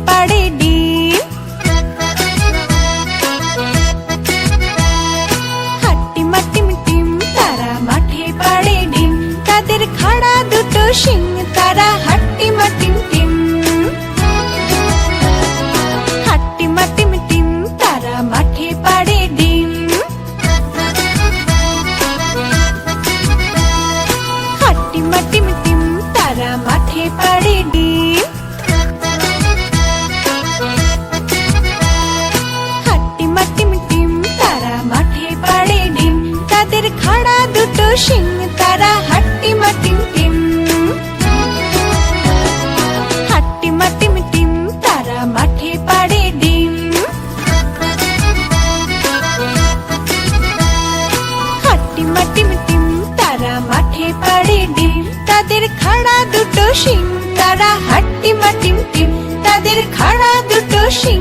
পাড়ে ডিম। হাট্টিমা team team তারা মাঠে পাড়ে ডিম, তাদের খাড়া দুটো শিং, তারা হাট্টিমা টিম টিম। হাট্টিমা টিম টিম তারা মাঠে পাড়ে ডিম। হাট্টিমা টিম টিম তারা মাঠে পাড়ে ডিম। হাট্টিমা টিম টিম তারা মাঠে পাড়ে ডিম, তাদের খাড়া দুটো শিং, তারা হাট্টিমা টিম টিম। হাট্টিমা টিম টিম তারা মাঠে পাড়ে ডিম। হাট্টিমা টিম টিম তারা মাঠে পাড়ে ডিম, তাদের খাড়া দুটো শিং, তারা হাট্টিমা টিম টিম। তাদের খাড়া দুটো শিং,